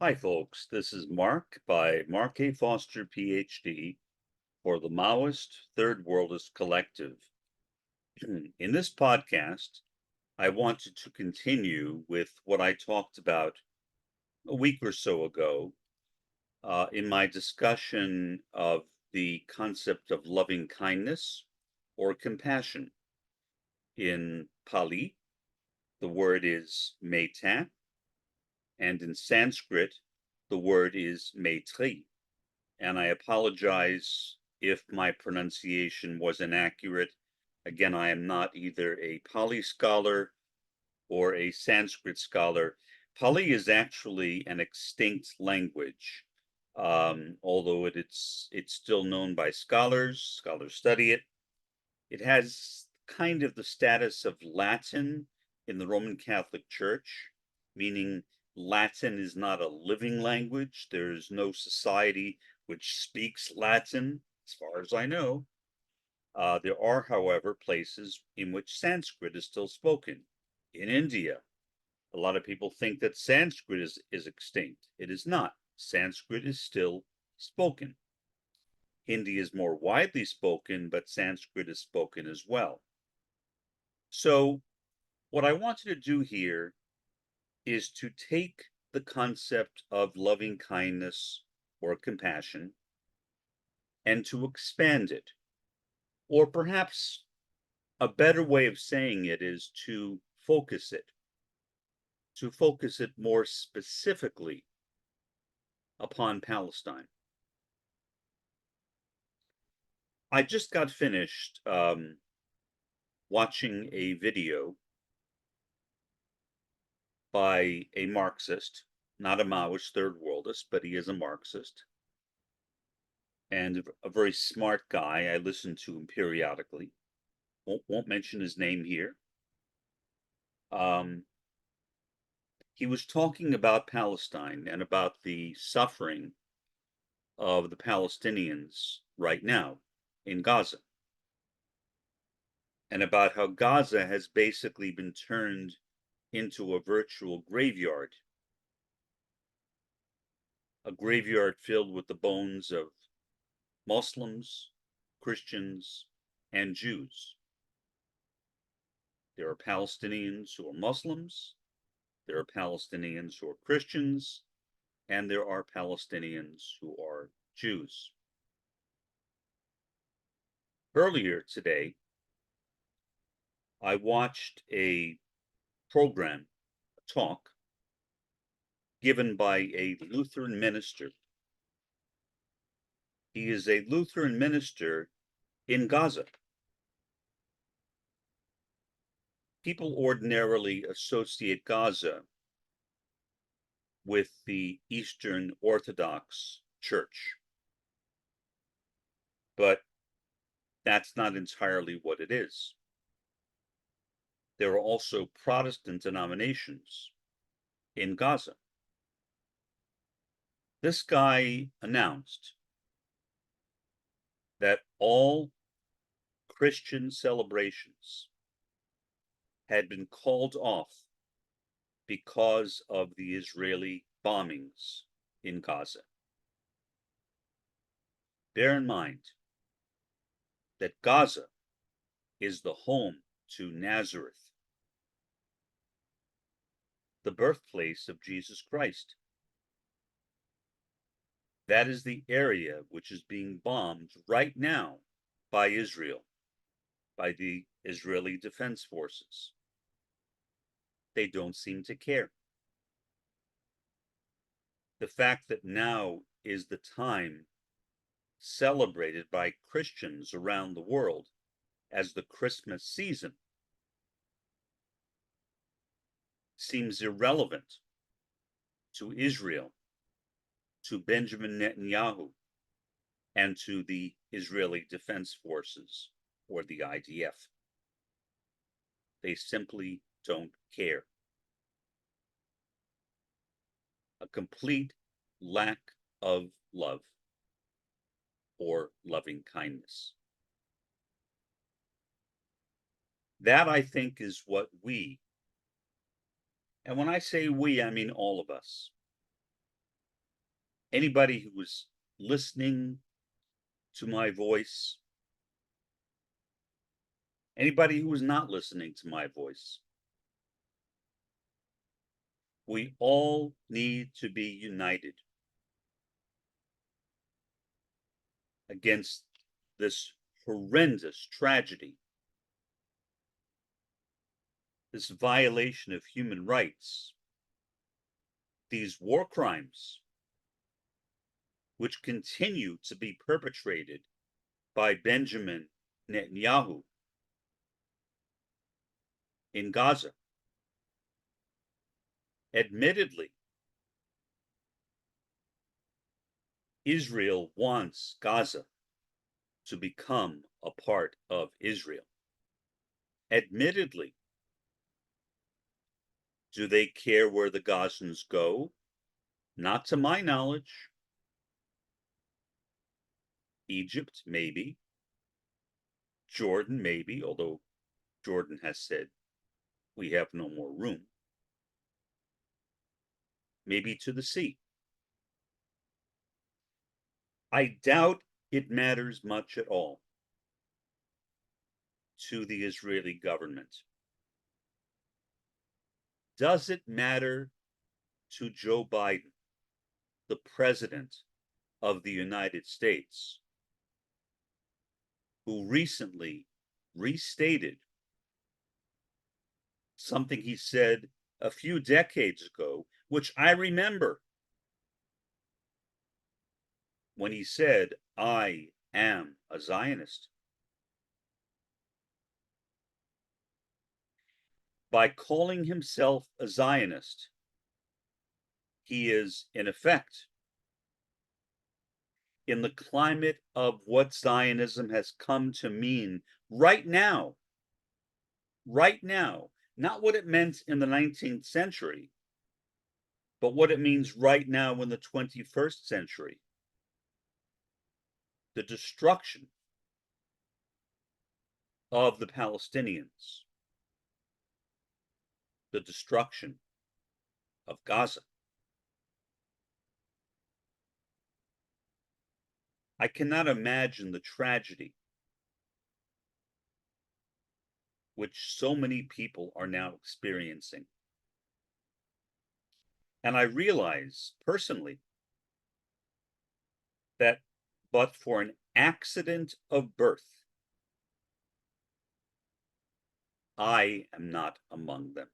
Hi, folks. This is Mark by Mark A. Foster, Ph.D. for the Maoist-Third Worldist Collective. In this podcast, I wanted to continue with what I talked about a week or so ago in my discussion of the concept of loving kindness or compassion. In Pali, the word is metta, and in Sanskrit, the word is maitri. And I apologize if my pronunciation was inaccurate. Again, I am not either a Pali scholar or a Sanskrit scholar. Pali is actually an extinct language, although it's still known by scholars. Scholars study it. It has kind of the status of Latin in the Roman Catholic Church, meaning Latin is not a living language. There's no society which speaks Latin, as far as I know. There are, however, places in which Sanskrit is still spoken. In India, a lot of people think that Sanskrit is extinct. It is not. Sanskrit is still spoken. Hindi is more widely spoken, but Sanskrit is spoken as well. So what I wanted to do here is to take the concept of loving kindness or compassion and to expand it. Or perhaps a better way of saying it is to focus it more specifically upon Palestine. I just got finished watching a video by a Marxist, not a Maoist third worldist, but he is a Marxist, and a very smart guy. I listen to him periodically. Won't mention his name here. He was talking about Palestine and about the suffering of the Palestinians right now in Gaza, and about how Gaza has basically been turned into a virtual graveyard, a graveyard filled with the bones of Muslims, Christians, and Jews. There are Palestinians who are Muslims, there are Palestinians who are Christians, and there are Palestinians who are Jews. Earlier today, I watched a program, a talk, given by a Lutheran minister. He is a Lutheran minister in Gaza. People ordinarily associate Gaza with the Eastern Orthodox Church, but that's not entirely what it is. There are also Protestant denominations in Gaza. This guy announced that all Christian celebrations had been called off because of the Israeli bombings in Gaza. Bear in mind that Gaza is the home to Nazareth, the birthplace of Jesus Christ. That is the area which is being bombed right now by Israel, by the Israeli Defense Forces. They don't seem to care. The fact that now is the time celebrated by Christians around the world as the Christmas season seems irrelevant to Israel, to Benjamin Netanyahu, and to the Israeli Defense Forces, or the IDF. They simply don't care. A complete lack of love or loving kindness. That, I think, is what we, and when I say we, I mean all of us, anybody who was listening to my voice, anybody who was not listening to my voice. We all need to be united against this horrendous tragedy, this violation of human rights, these war crimes, which continue to be perpetrated by Benjamin Netanyahu in Gaza. Admittedly, Israel wants Gaza to become a part of Israel. Admittedly, do they care where the Gazans go? Not to my knowledge. Egypt, maybe. Jordan, maybe, although Jordan has said we have no more room. Maybe to the sea. I doubt it matters much at all to the Israeli government. Does it matter to Joe Biden, the President of the United States, who recently restated something he said a few decades ago, which I remember, when he said, "I am a Zionist"? By calling himself a Zionist, he is, in effect, in the climate of what Zionism has come to mean right now, not what it meant in the 19th century, but what it means right now in the 21st century. The destruction of the Palestinians, the destruction of Gaza. I cannot imagine the tragedy which so many people are now experiencing. And I realize personally that but for an accident of birth, I am not among them.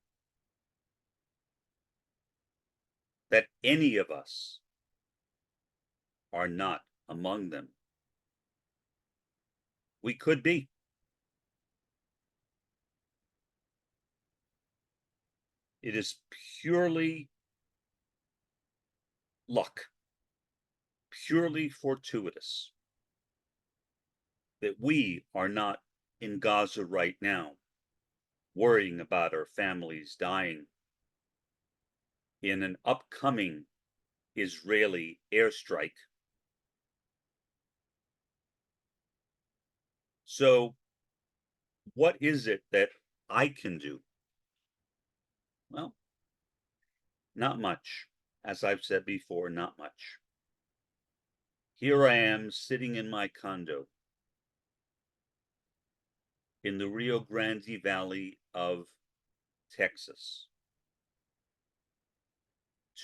That any of us are not among them. We could be. It is purely luck, purely fortuitous that we are not in Gaza right now, worrying about our families dying in an upcoming Israeli airstrike. So, what is it that I can do? Well, not much. As I've said before, not much. Here I am sitting in my condo in the Rio Grande Valley of Texas,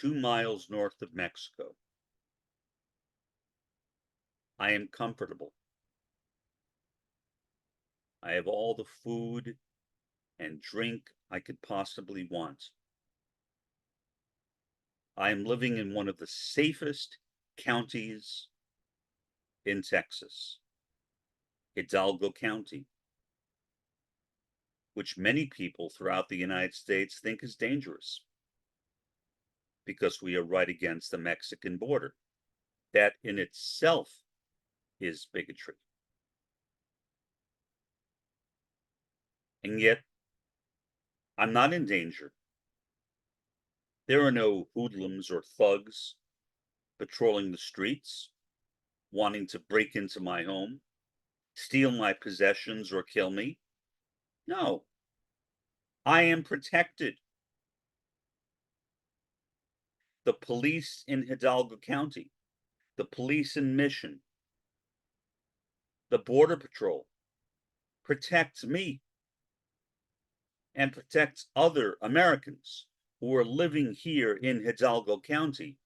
2 miles north of Mexico. I am comfortable. I have all the food and drink I could possibly want. I am living in one of the safest counties in Texas, Hidalgo County, which many people throughout the United States think is dangerous because we are right against the Mexican border. That in itself is bigotry. And yet, I'm not in danger. There are no hoodlums or thugs patrolling the streets, wanting to break into my home, steal my possessions, or kill me. No, I am protected. The police in Hidalgo County the police and mission, the Border Patrol protects me and protects other Americans who are living here in Hidalgo County.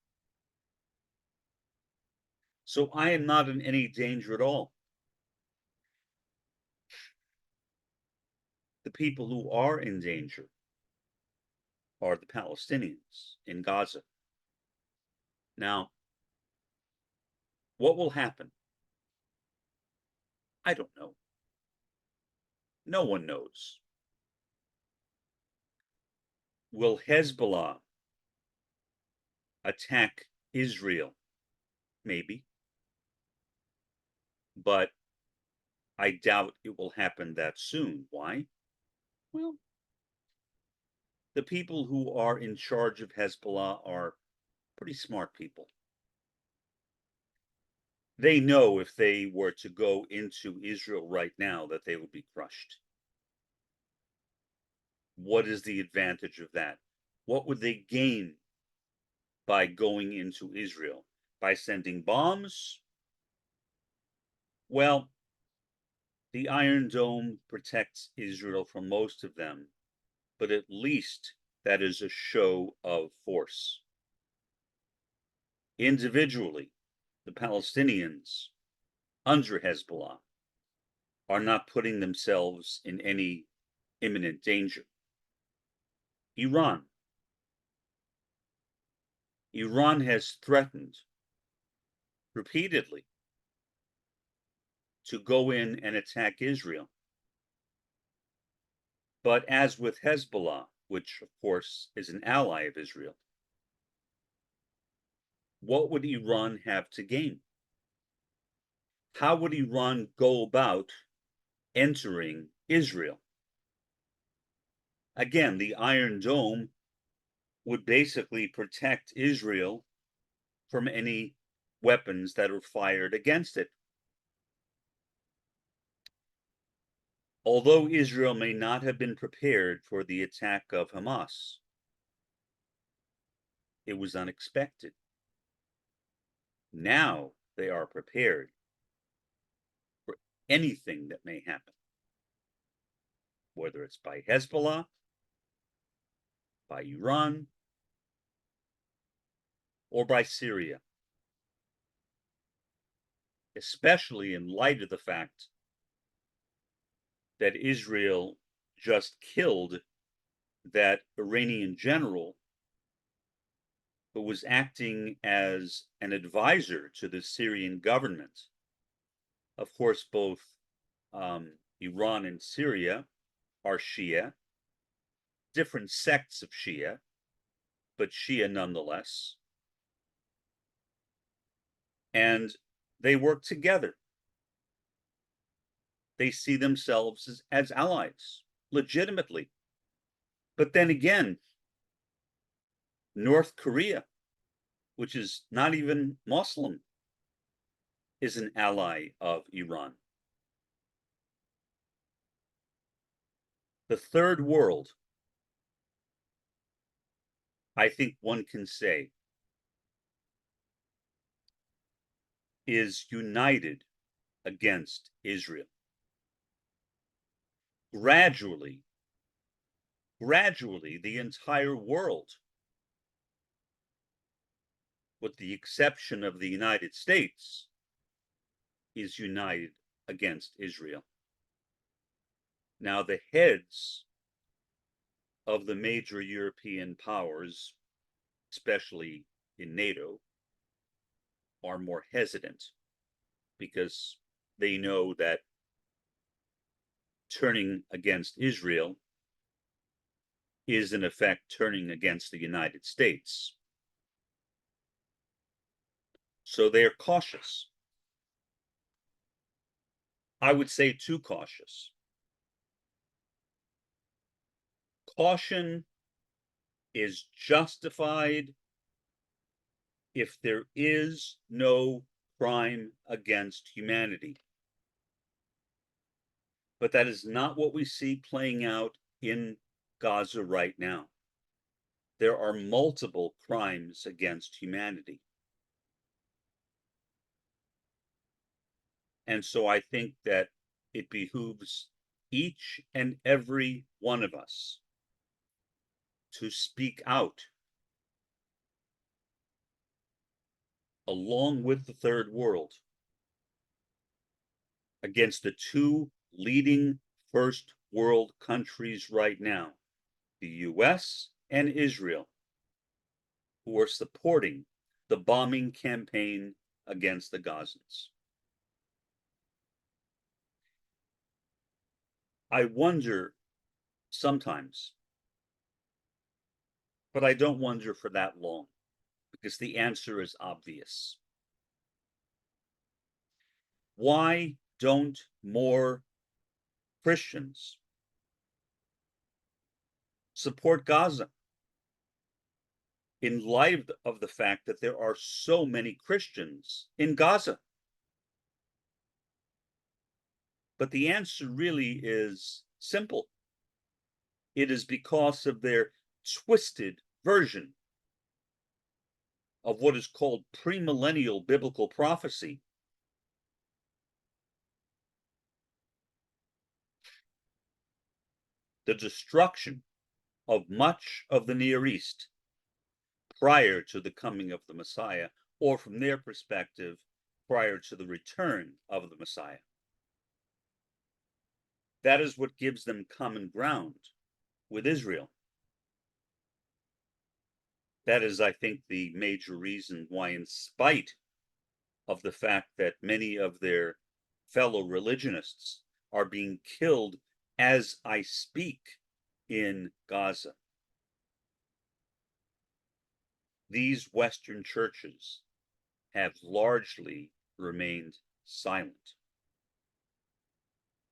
So I am not in any danger at all. The people who are in danger are the Palestinians in Gaza. Now, what will happen? I don't know. No one knows. Will Hezbollah attack Israel? Maybe. But I doubt it will happen that soon. Why? Well, the people who are in charge of Hezbollah are pretty smart people. They know if they were to go into Israel right now that they would be crushed. What is the advantage of that? What would they gain by going into Israel? By sending bombs? Well, the Iron Dome protects Israel from most of them, but at least that is a show of force. Individually, the Palestinians under Hezbollah are not putting themselves in any imminent danger. Iran has threatened repeatedly to go in and attack Israel. But as with Hezbollah, which of course is an ally of Israel, what would Iran have to gain? How would Iran go about entering Israel? Again, the Iron Dome would basically protect Israel from any weapons that are fired against it. Although Israel may not have been prepared for the attack of Hamas, it was unexpected. Now they are prepared for anything that may happen, whether it's by Hezbollah, by Iran, or by Syria, especially in light of the fact that Israel just killed that Iranian general who was acting as an advisor to the Syrian government. Of course, both Iran and Syria are Shia, different sects of Shia, but Shia nonetheless. And they work together. They see themselves as allies, legitimately. But then again, North Korea, which is not even Muslim, is an ally of Iran. The third world, I think one can say, is united against Israel. Gradually, the entire world, with the exception of the United States, is united against Israel. Now, the heads of the major European powers, especially in NATO, are more hesitant because they know that turning against Israel is in effect turning against the United States. So they are cautious. I would say too cautious. Caution is justified if there is no crime against humanity. But that is not what we see playing out in Gaza right now. There are multiple crimes against humanity. And so I think that it behooves each and every one of us to speak out along with the third world against the two leading first world countries right now, the US and Israel, who are supporting the bombing campaign against the Gazans. I wonder sometimes, but I don't wonder for that long, because the answer is obvious. Why don't more Christians support Gaza in light of the fact that there are so many Christians in Gaza? But the answer really is simple. It is because of their twisted version of what is called premillennial biblical prophecy. The destruction of much of the Near East prior to the coming of the Messiah, or from their perspective, prior to the return of the Messiah. That is what gives them common ground with Israel. That is, I think, the major reason why, in spite of the fact that many of their fellow religionists are being killed as I speak in Gaza, these Western churches have largely remained silent.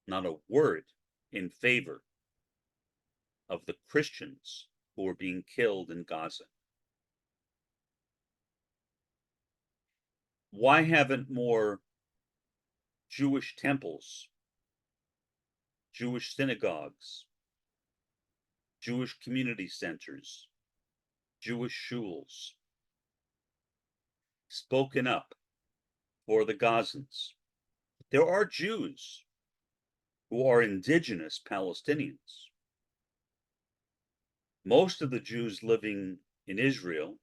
Not a word in favor of the Christians who are being killed in Gaza. Why haven't more Jewish temples, Jewish synagogues, Jewish community centers, Jewish shuls spoken up for the Gazans? There are Jews who are indigenous Palestinians. Most of the Jews living in Israel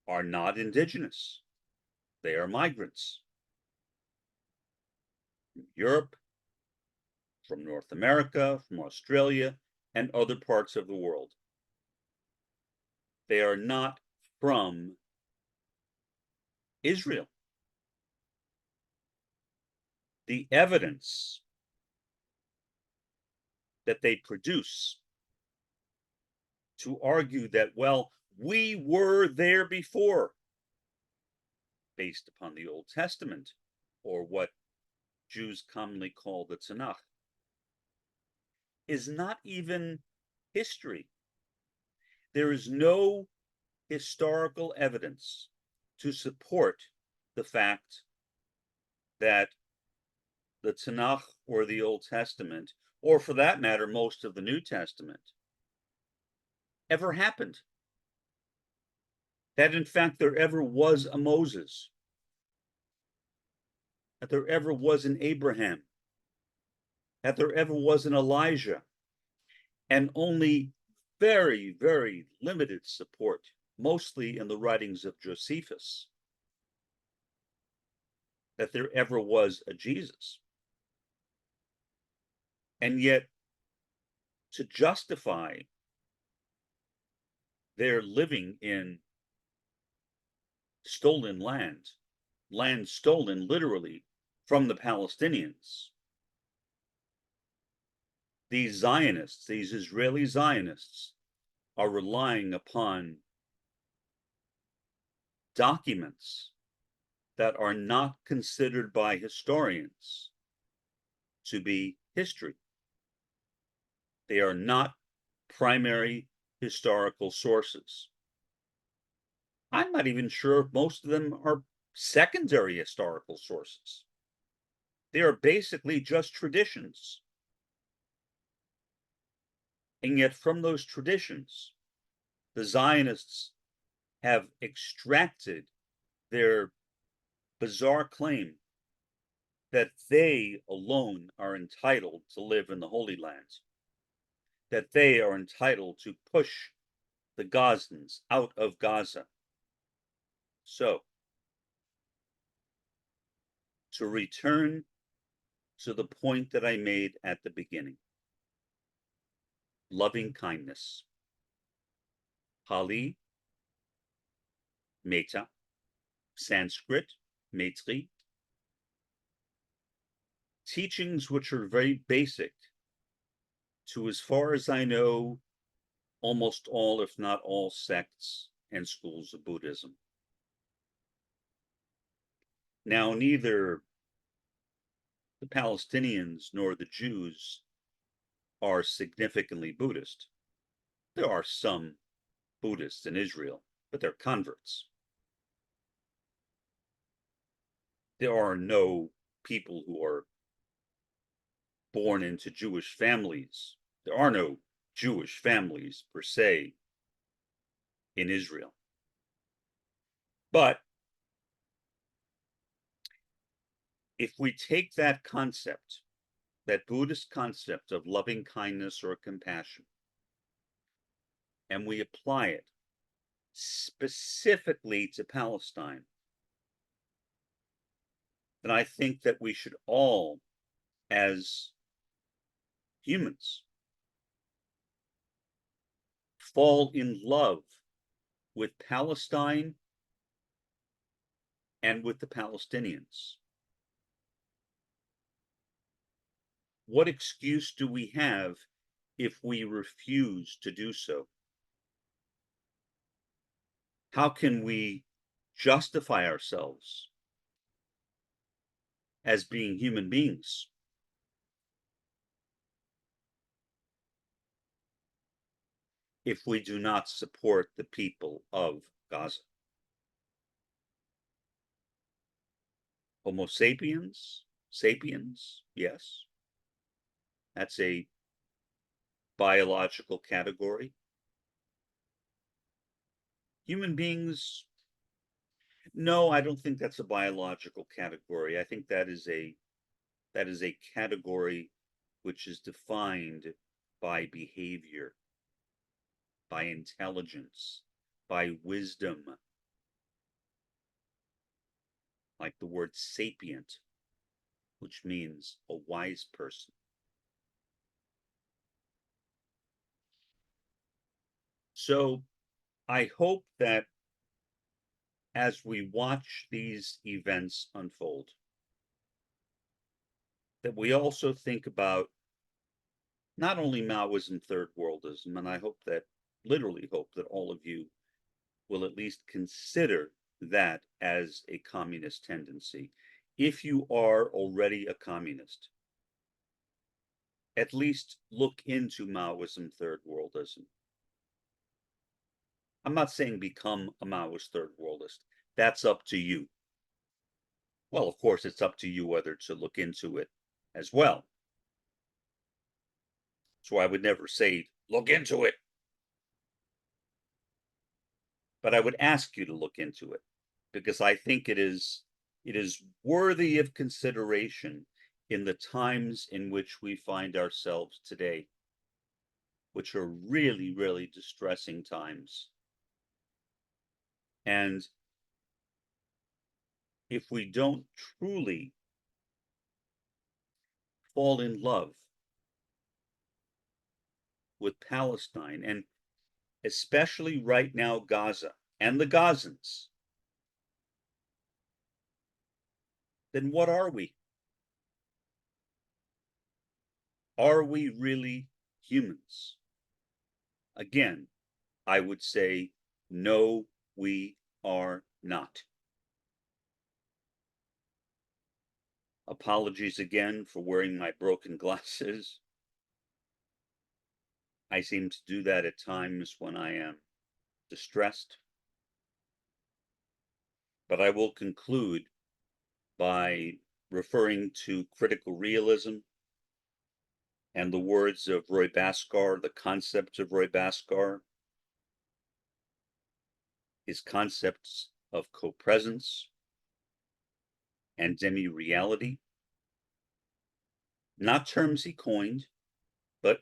are not indigenous. They are migrants from Europe, from North America, from Australia, and other parts of the world. They are not from Israel. The evidence that they produce to argue that, well, we were there before, based upon the Old Testament, or what Jews commonly call the Tanakh, is not even history. There is no historical evidence to support the fact that the Tanakh or the Old Testament, or for that matter, most of the New Testament, ever happened. That in fact there ever was a Moses, that there ever was an Abraham, that there ever was an Elijah, and only very, very limited support, mostly in the writings of Josephus, that there ever was a Jesus. And yet, to justify their living in stolen land stolen literally from the Palestinians, these Zionists, these Israeli Zionists, are relying upon documents that are not considered by historians to be history. They are not primary historical sources. I'm not even sure if most of them are secondary historical sources. They are basically just traditions. And yet, from those traditions, the Zionists have extracted their bizarre claim that they alone are entitled to live in the Holy Land, that they are entitled to push the Gazans out of Gaza. So, to return to the point that I made at the beginning, loving kindness. Pali, metta, Sanskrit, maitri, teachings which are very basic to, as far as I know, almost all, if not all, sects and schools of Buddhism. Now, neither the Palestinians nor the Jews are significantly Buddhist. There are some Buddhists in Israel, but they're converts. There are no people who are born into Jewish families. There are no Jewish families per se in Israel. But if we take that concept, that Buddhist concept of loving kindness or compassion, and we apply it specifically to Palestine, then I think that we should all, as humans, fall in love with Palestine and with the Palestinians. What excuse do we have if we refuse to do so? How can we justify ourselves as being human beings if we do not support the people of Gaza? Homo sapiens? Sapiens? Yes. That's a biological category. Human beings? No, I don't think that's a biological category. I think that is a category which is defined by behavior, by intelligence, by wisdom, like the word sapient, which means a wise person. So I hope that as we watch these events unfold, that we also think about not only Maoism-Third Worldism, and I hope that, literally hope that all of you will at least consider that as a communist tendency. If you are already a communist, at least look into Maoism-Third Worldism. I'm not saying become a Maoist third worldist. That's up to you. Well, of course, it's up to you whether to look into it as well. So I would never say, look into it. But I would ask you to look into it because I think it is worthy of consideration in the times in which we find ourselves today, which are really, really distressing times. And if we don't truly fall in love with Palestine, and especially right now Gaza and the Gazans, then what are we? Are we really humans? Again, I would say, no, we are not. Apologies again for wearing my broken glasses. I seem to do that at times when I am distressed. But I will conclude by referring to critical realism and the words of Roy Bhaskar, the concept of Roy Bhaskar, his concepts of co-presence and demi-reality, not terms he coined, but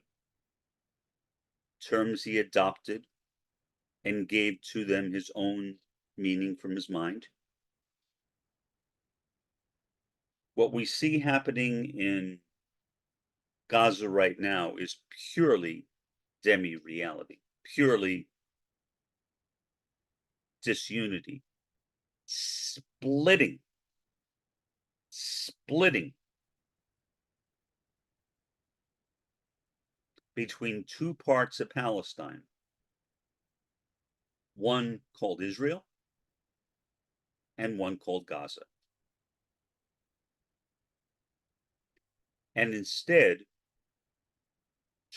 terms he adopted and gave to them his own meaning from his mind. What we see happening in Gaza right now is purely demi-reality, purely disunity, splitting between two parts of Palestine, one called Israel and one called Gaza. And instead,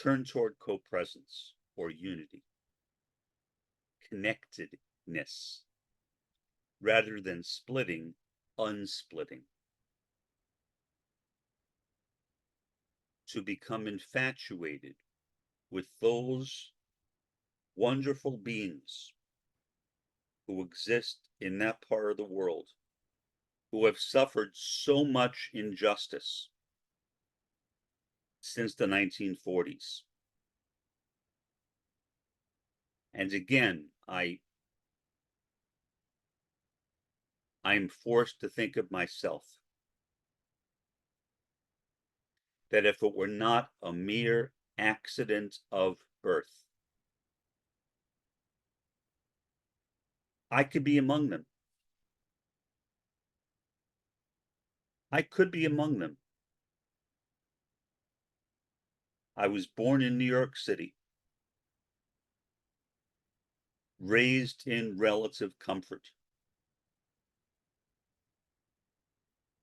turn toward co-presence or unity, connectedness, rather than splitting, unsplitting. To become infatuated with those wonderful beings who exist in that part of the world, who have suffered so much injustice since the 1940s. And again, I'm forced to think of myself that if it were not a mere accident of birth, I could be among them. I could be among them. I was born in New York City, raised in relative comfort.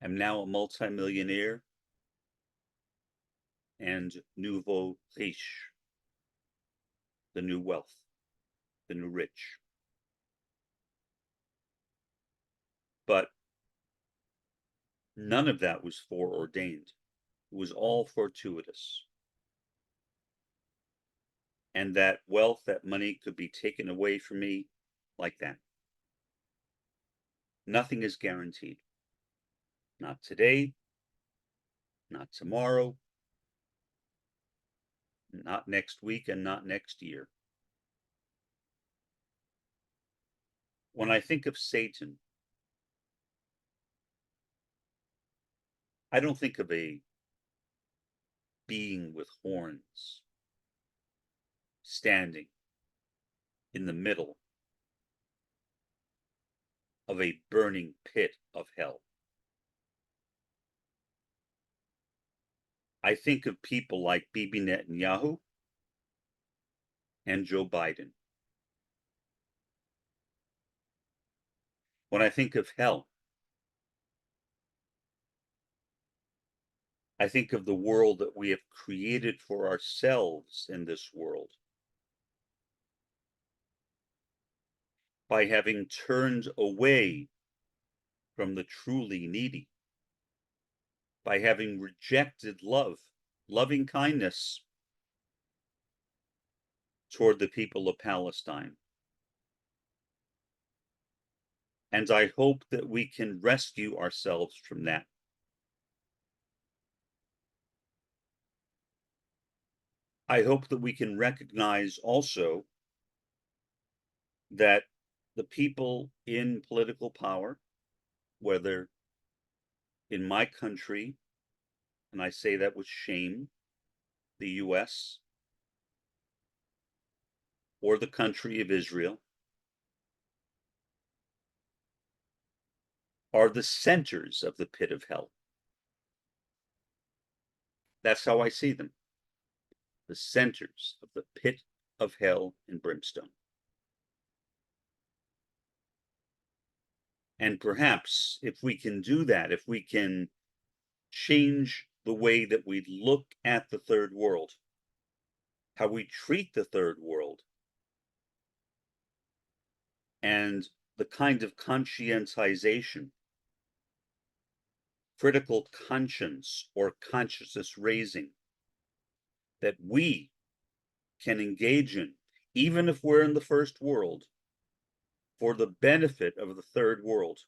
I'm now a multimillionaire and nouveau riche, the new wealth, the new rich. But none of that was foreordained. It was all fortuitous. And that wealth, that money could be taken away from me like that. Nothing is guaranteed. Not today, not tomorrow, not next week, and not next year. When I think of Satan, I don't think of a being with horns standing in the middle of a burning pit of hell. I think of people like Bibi Netanyahu and Joe Biden. When I think of hell, I think of the world that we have created for ourselves in this world by having turned away from the truly needy, by having rejected love, loving kindness toward the people of Palestine. And I hope that we can rescue ourselves from that. I hope that we can recognize also that the people in political power, whether in my country, and I say that with shame, the US, or the country of Israel, are the centers of the pit of hell. That's how I see them. The centers of the pit of hell and brimstone. And perhaps if we can do that, if we can change the way that we look at the third world, how we treat the third world, and the kind of conscientization, critical conscience, or consciousness raising that we can engage in, even if we're in the first world, for the benefit of the third world.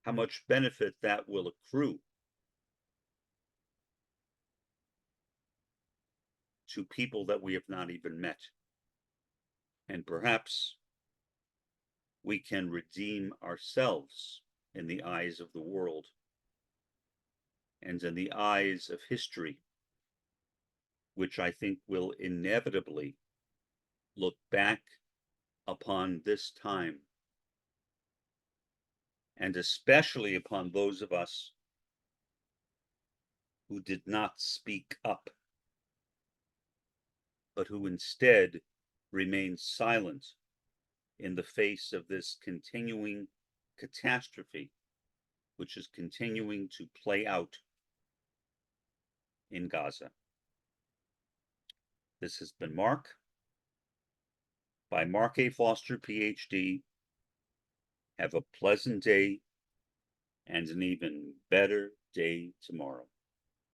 how much benefit that will accrue to people that we have not even met. And perhaps we can redeem ourselves in the eyes of the world and in the eyes of history, which I think will inevitably look back upon this time, and especially upon those of us who did not speak up, but who instead remained silent in the face of this continuing catastrophe, which is continuing to play out in Gaza. This has been Mark by Mark A. Foster, Ph.D. Have a pleasant day and an even better day tomorrow.